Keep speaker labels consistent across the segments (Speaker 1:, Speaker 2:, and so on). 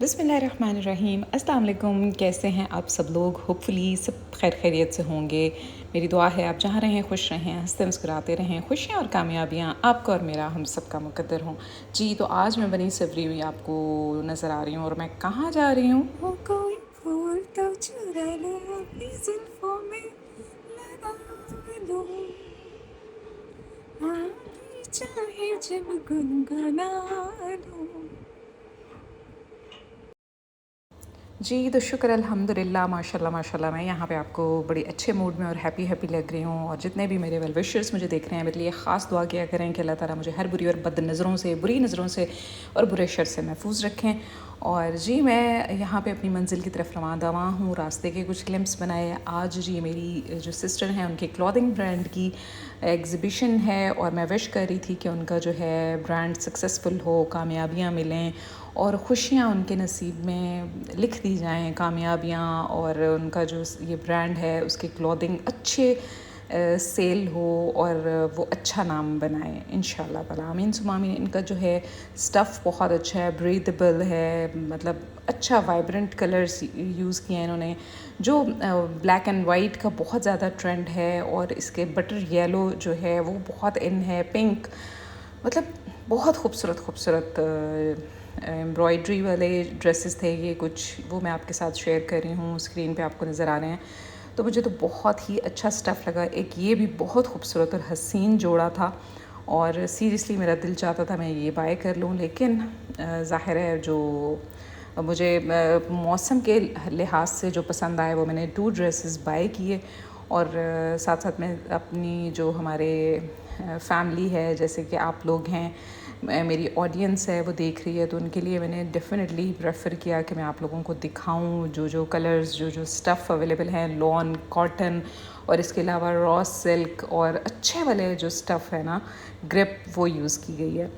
Speaker 1: बिस्मिल्लाहिर्रहमानिर्रहीम। अस्सलाम वालेकुम। कैसे हैं आप सब लोग? होपफुली सब खैर खैरियत से होंगे। मेरी दुआ है आप जहाँ रहें खुश रहें, हंसते मुस्कुराते रहें। खुशियाँ और कामयाबियाँ आपका और मेरा हम सब का मुकद्दर हों। जी, तो आज मैं बनी सवरी हुई आपको नज़र आ रही हूँ और मैं कहाँ जा रही हूँ? वो कोई फूल तो चुरा लो अपनी जुल्फों में लगा लो, आगे चाहे जब गुनगुना लो। जी, तो शुक्र अल्हम्दुलिल्लाह माशाल्लाह माशाल्लाह मैं यहाँ पे आपको बड़ी अच्छे मूड में और हैप्पी हैप्पी लग रही हूँ। और जितने भी मेरे वेल विशर्स मुझे देख रहे हैं, मेरे लिए ख़ास दुआ किया करें कि अल्लाह ताला मुझे हर बुरी और बद नज़रों से, बुरी नज़रों से और बुरे शर से महफूज रखें। और जी, मैं यहाँ पे अपनी मंजिल की तरफ रवां दवा हूँ। रास्ते के कुछ क्लिप्स बनाए। आज जी मेरी जो सिस्टर हैं उनके क्लॉथिंग ब्रांड की एग्ज़िबिशन है और मैं विश कर रही थी कि उनका जो है ब्रांड सक्सेसफुल हो, कामयाबियाँ मिलें और ख़ुशियाँ उनके नसीब में लिख दी जाएँ, कामयाबियाँ। और उनका जो ये ब्रांड है उसकी क्लॉथिंग अच्छे सेल हो और वो अच्छा नाम बनाए इंशाल्लाह ताला, आमीन सुम्मा आमीन। इनका जो है स्टफ़ बहुत अच्छा है, ब्रीदेबल है, मतलब अच्छा वाइब्रेंट कलर्स यूज़ किए हैं इन्होंने। जो ब्लैक एंड वाइट का बहुत ज़्यादा ट्रेंड है और इसके बटर येलो जो है वो बहुत इन है, पिंक, मतलब बहुत खूबसूरत खूबसूरत एम्ब्रॉयड्री वाले ड्रेसेस थे ये कुछ, वो मैं आपके साथ शेयर कर रही हूँ। स्क्रीन पे आपको नज़र आ रहे हैं। तो मुझे तो बहुत ही अच्छा स्टफ़ लगा। एक ये भी बहुत खूबसूरत और हसीन जोड़ा था और सीरियसली मेरा दिल चाहता था मैं ये बाय कर लूँ, लेकिन ज़ाहिर है जो मुझे मौसम के लिहाज से जो पसंद आए वो मैंने 2 ड्रेसेस बाय किए। और साथ साथ में अपनी जो हमारे फैमिली है, जैसे कि आप लोग हैं, मेरी ऑडियंस है वो देख रही है, तो उनके लिए मैंने डेफ़िनेटली प्रेफर किया कि मैं आप लोगों को दिखाऊं जो जो कलर्स, जो जो स्टफ़ अवेलेबल हैं, लॉन, कॉटन और इसके अलावा रॉ सिल्क और अच्छे वाले जो स्टफ़ है ना, ग्रिप, वो यूज़ की गई है।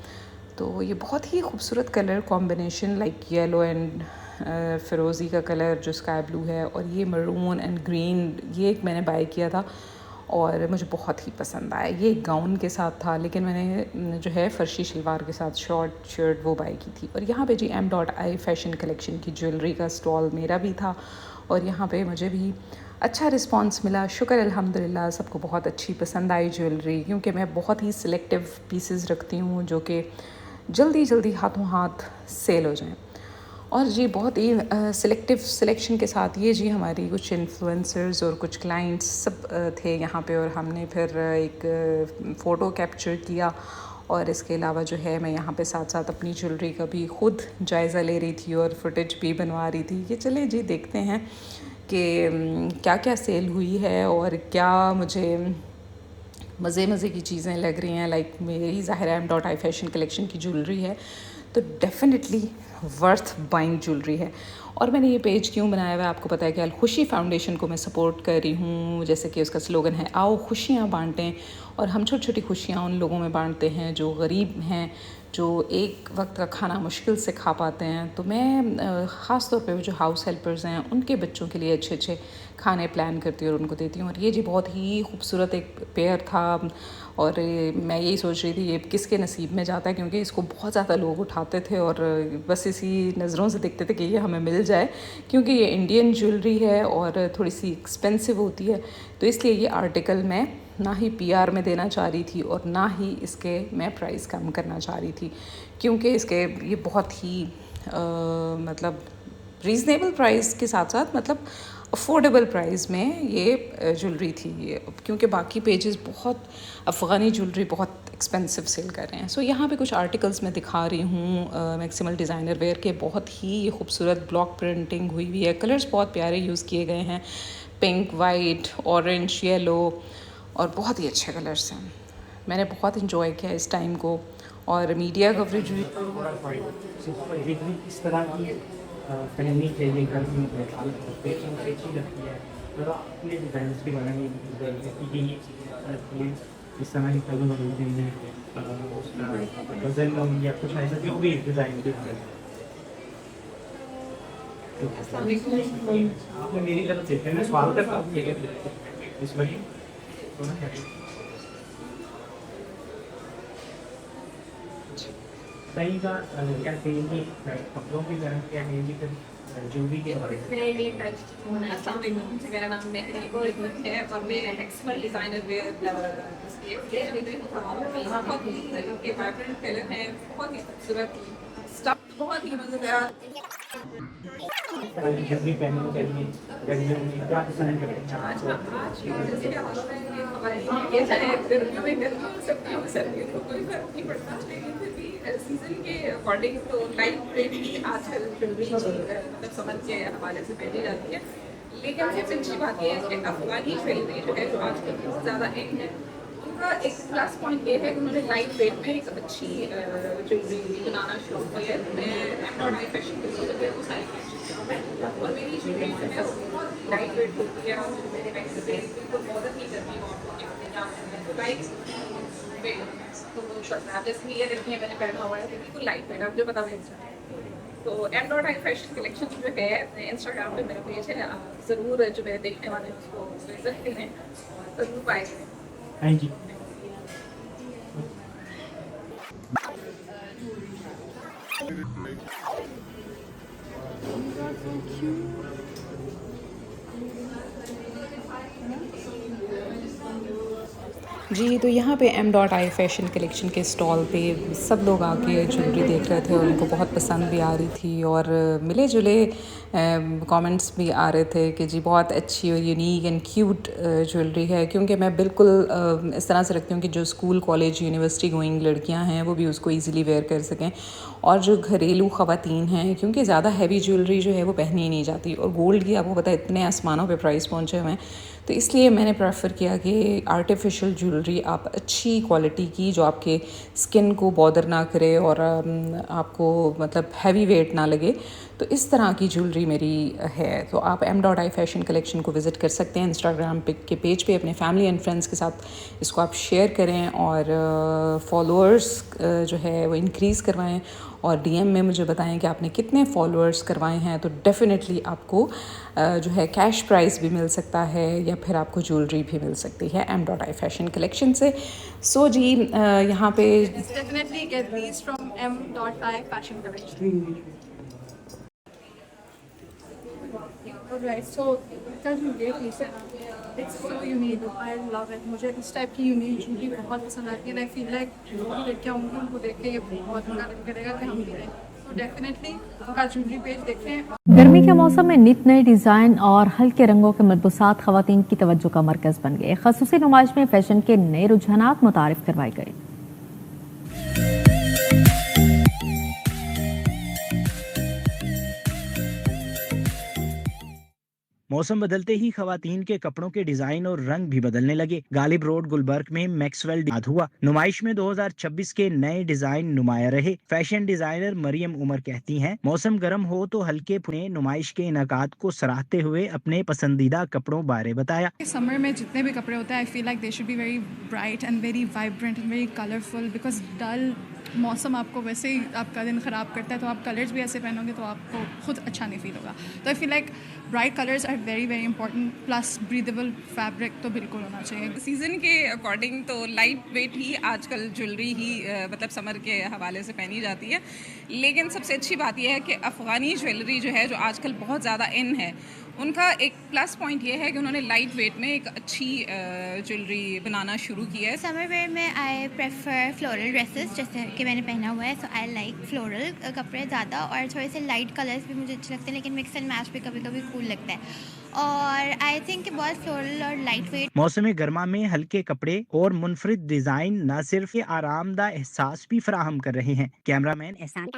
Speaker 1: तो ये बहुत ही खूबसूरत colour combination, like yellow and फ़िरोज़ी का कलर जो स्काई ब्लू है और ये मरून एंड ग्रीन, ये एक मैंने बाय किया था और मुझे बहुत ही पसंद आया। ये गाउन के साथ था, लेकिन मैंने जो है फ़र्शी शलवार के साथ शॉर्ट शर्ट वो बाय की थी। और यहाँ पे जी M.I फ़ैशन कलेक्शन की ज्वेलरी का स्टॉल मेरा भी था और यहाँ पे मुझे भी अच्छा रिस्पांस मिला। शुक्र अल्हम्दुलिल्लाह, सबको बहुत अच्छी पसंद आई ज्वेलरी, क्योंकि मैं बहुत ही सिलेक्टिव पीसेस रखती हूँ जो कि जल्दी जल्दी हाथों हाथ सेल हो जाएं। और जी बहुत ही सिलेक्टिव सिलेक्शन के साथ ये जी हमारी कुछ इन्फ्लुएंसर्स और कुछ क्लाइंट्स सब थे यहाँ पे और हमने फिर एक फ़ोटो कैप्चर किया। और इसके अलावा जो है मैं यहाँ पे साथ साथ अपनी ज्वेलरी का भी ख़ुद जायज़ा ले रही थी और फुटेज भी बनवा रही थी कि चले जी देखते हैं कि क्या क्या सेल हुई है और क्या मुझे मज़े मज़े की चीज़ें लग रही हैं। लाइक मेरी ज़ाहिर M.I फ़ैशन कलेक्शन की ज्वेलरी है तो डेफ़िनेटली वर्थ बाइंग ज्वेलरी है। और मैंने ये पेज क्यों बनाया हुआ है, आपको पता है कि अल खुशी फाउंडेशन को मैं सपोर्ट कर रही हूँ। जैसे कि उसका स्लोगन है, आओ खुशियाँ बांटें। और हम छोटी छोटी खुशियाँ उन लोगों में बांटते हैं जो गरीब हैं, जो एक वक्त का खाना मुश्किल से खा पाते हैं। तो मैं ख़ास तौर पे जो हाउस हेल्पर्स हैं उनके बच्चों के लिए अच्छे अच्छे खाने प्लान करती हूँ और उनको देती हूँ। और ये जी बहुत ही खूबसूरत एक पेयर था और मैं यही सोच रही थी ये किसके नसीब में जाता है, क्योंकि इसको बहुत ज़्यादा लोग उठाते थे और बस इसी नज़रों से देखते थे कि ये हमें मिल जाए, क्योंकि ये इंडियन ज्वेलरी है और थोड़ी सी एक्सपेंसिव होती है। तो इसलिए ये आर्टिकल मैं ना ही PR में देना चाह रही थी और ना ही इसके मैं प्राइस कम करना चाह रही थी, क्योंकि इसके ये बहुत ही मतलब रीज़नेबल प्राइस के साथ साथ मतलब अफोर्डेबल प्राइस में ये ज्वेलरी थी ये, क्योंकि बाकी पेजेस बहुत अफ़गानी ज्वेलरी बहुत एक्सपेंसिव सेल कर रहे हैं। सो यहाँ पे कुछ आर्टिकल्स मैं दिखा रही हूँ मैक्सिमल डिज़ाइनर वेयर के। बहुत ही खूबसूरत ब्लॉक प्रिंटिंग हुई हुई है, कलर्स बहुत प्यारे यूज़ किए गए हैं, पिंक, वाइट, ऑरेंज, येलो और बहुत ही अच्छे कलर्स हैं। मैंने बहुत इंजॉय किया इस टाइम को और मीडिया कवरेज भी।
Speaker 2: इस तरह की पहननी चाहिए गर्मियों में, पेशेंट अच्छी लगती है। तो अपने डिज़ाइन के बारे में कि ये चीज़ें इस समय की कलर होती है गज़ल या कुछ ऐसा जो भी डिज़ाइन के बारे में। आपने मेरी तरफ देखा, मैं सवाल करता हूँ इस वजह सही का क्या कहें कि कपड़ों की तरह क्या कहें कि फिर ज्वेलरी के बारे में।
Speaker 1: अस्सलाम वालेकुम, मेरा नाम महरी और है और मैं एक्सपर्ट डिज़ाइनर वेयर बहुत ही वाइब्रेंट कलर है, बहुत ही खूबसूरत स्टफ, बहुत ही मज़ेदार।
Speaker 2: ज्वेलरी पहनने के लिए गर्मियों में क्या पसंद करते हैं
Speaker 1: आज
Speaker 2: आप?
Speaker 1: आज की जैसे कि हालत है कि हमारे ये चाहे गर्मियों में गर्मी हो सकती है, सर्दियों में कोई फर्क नहीं पड़ता, लेकिन फिर भी सीजन के अकॉर्डिंग तो लाइट वेट ही आजकल ज्वेलरी मतलब समझ के हवाले से पहनी जाती है। लेकिन सबसे अच्छी बात यह है कि अफगानी ज्वेलरी जो है, जो आजकल बहुत ज़्यादा इन है, उनका एक प्लस पॉइंट ये है कि उन्होंने लाइट वेट में एक अच्छी ज्वेलरी बनाना शुरू किया है। मैं एम्ब्रॉयडरी फैशन के लिए वो सारी और मेरी ज्वेलरी जो है वो बहुत लाइट वेट होती है और मेरे बैग से बिल्कुल बॉदर नहीं करती और लाइट वेट। तो वो शर्ट जैसे कि ये देखिए मैंने पहना हुआ है, तो बिल्कुल लाइट वेट, आप जो बता दें। तो एम्ब्रॉयडरी फैशन कलेक्शन जो है इंस्टाग्राम पे मेरा पेज है, आप ज़रूर जो है देखने वाले हैं उसको विजिट करें और ज़रूर बाय करें।
Speaker 2: हाँ जी।
Speaker 1: जी, तो यहाँ पे M dot I fashion collection के स्टॉल पे सब लोग आके ज्वेलरी देख रहे थे और उनको बहुत पसंद भी आ रही थी और मिले जुले कमेंट्स भी आ रहे थे कि जी बहुत अच्छी और यूनिक एंड क्यूट ज्वेलरी है, क्योंकि मैं बिल्कुल इस तरह से रखती हूँ कि जो स्कूल कॉलेज यूनिवर्सिटी गोइंग लड़कियाँ हैं वो भी उसको ईज़िली वेयर कर सकें, और जो घरेलू ख़वातीन हैं, क्योंकि ज़्यादा हैवी ज्वेलरी जो है वो पहनी ही नहीं जाती, और गोल्ड की आपको पता है इतने आसमानों पे प्राइस पहुँचे हुए हैं, तो इसलिए मैंने प्रेफर किया कि आर्टिफिशियल ज्वेलरी आप अच्छी क्वालिटी की, जो आपके स्किन को बॉदर ना करे और आपको मतलब हैवी वेट ना लगे, तो इस तरह की ज्वेलरी मेरी है। तो आप M dot I fashion collection को विज़िट कर सकते हैं इंस्टाग्राम के पेज पे, अपने फैमिली एंड फ्रेंड्स के साथ इसको आप शेयर करें और फॉलोअर्स जो है वो इंक्रीज़ करवाएं और डीएम में मुझे बताएं कि आपने कितने फॉलोअर्स करवाए हैं, तो डेफ़िनेटली आपको जो है कैश प्राइस भी मिल सकता है या फिर आपको ज्वेलरी भी मिल सकती है M dot I fashion collection से। सो जी यहाँ पे
Speaker 3: Definitely get these from M.I Fashion Collection. Alright, so tell me ये piece है, it's so unique. I love it. मुझे इस टाइप की यूनिक ज्वेलरी बहुत पसंद आती है. I feel like लड़कियाँ होंगी उनको देख के ये बहुत मजा करेगा कि हम भी लें. So definitely उनका ज्वेलरी पेज देखें.
Speaker 4: गर्मी के मौसम में नित नए डिज़ाइन और हल्के रंगों के मलबूसात खवातीन की तवज्जो का मरकज़ बन गए। ख़ुसूसी नुमाइश में फैशन के नए रुझानात मुतारिफ करवाए गए।
Speaker 5: मौसम बदलते ही खवातीन के कपड़ों के डिजाइन और रंग भी बदलने लगे। गालिब रोड गुलबर्ग में मैक्सवेल याद हुआ। नुमाइश में 2026 के नए डिजाइन नुमाया रहे। फैशन डिजाइनर मरियम उमर कहती हैं, मौसम गर्म हो तो हल्के फुने नुमाइश के इनाकात को सराहते हुए अपने पसंदीदा कपड़ों बारे बताया।
Speaker 3: समर में जितने भी कपड़े होते हैं, I feel like they should be very bright and very vibrant and very colourful, because dull मौसम आपको वैसे ही आपका दिन ख़राब करता है, तो आप कलर्स भी ऐसे पहनोगे तो आपको खुद अच्छा नहीं फील होगा. तो I feel like bright colours are very very important, plus breathable fabric तो बिल्कुल होना चाहिए.
Speaker 1: सीज़न के अकॉर्डिंग तो लाइट वेट ही आजकल ज्वेलरी ही मतलब समर के हवाले से पहनी जाती है, लेकिन सबसे अच्छी बात यह है कि अफ़गानी ज्वेलरी जो है, जो आजकल बहुत ज़्यादा इन है, उनका एक प्लस पॉइंट ये है कि उन्होंने लाइट वेट में एक अच्छी ज्वेलरी बनाना शुरू की है.
Speaker 6: समर वेयर में आई प्रेफर फ्लोरल ड्रेसेस, जैसे कि मैंने पहना हुआ है, सो आई लाइक फ्लोरल कपड़े ज़्यादा, और थोड़े से लाइट कलर्स भी मुझे अच्छे लगते हैं, लेकिन मिक्स एंड मैच भी कभी कभी कूल लगता है. और आई थिंक कि बहुत फ्लोरल और लाइट वेट.
Speaker 5: मौसम गर्मा में हल्के कपड़े और मुनफरिद डिजाइन न सिर्फ आरामदा एहसास भी फराहम कर रहे हैं। कैमरामैन एहसान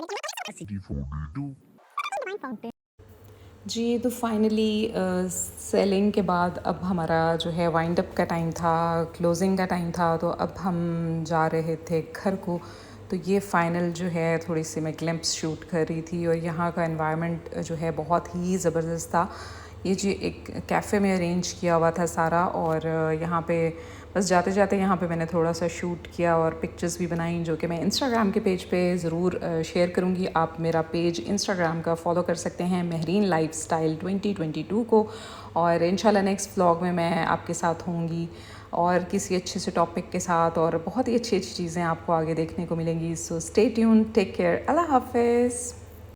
Speaker 1: जी, तो फाइनली सेलिंग के बाद अब हमारा जो है वाइंड अप का टाइम था, क्लोजिंग का टाइम था, तो अब हम जा रहे थे घर को. तो ये फ़ाइनल जो है थोड़ी सी मैं ग्लिम्प्स शूट कर रही थी, और यहाँ का एनवायरनमेंट जो है बहुत ही ज़बरदस्त था. ये जी एक कैफ़े में अरेंज किया हुआ था सारा, और यहाँ पे बस जाते जाते यहाँ पे मैंने थोड़ा सा शूट किया और पिक्चर्स भी बनाई, जो कि मैं इंस्टाग्राम के पेज पे ज़रूर शेयर करूँगी. आप मेरा पेज इंस्टाग्राम का फॉलो कर सकते हैं, महरीन लाइफस्टाइल 2022 को, और इंशाल्लाह नेक्स्ट व्लॉग में मैं आपके साथ होंगी. और किसी अच्छे से टॉपिक के साथ, और बहुत ही अच्छी अच्छी चीज़ें आपको आगे देखने को मिलेंगी। So stay tuned, take care, अल्लाह हाफिज़।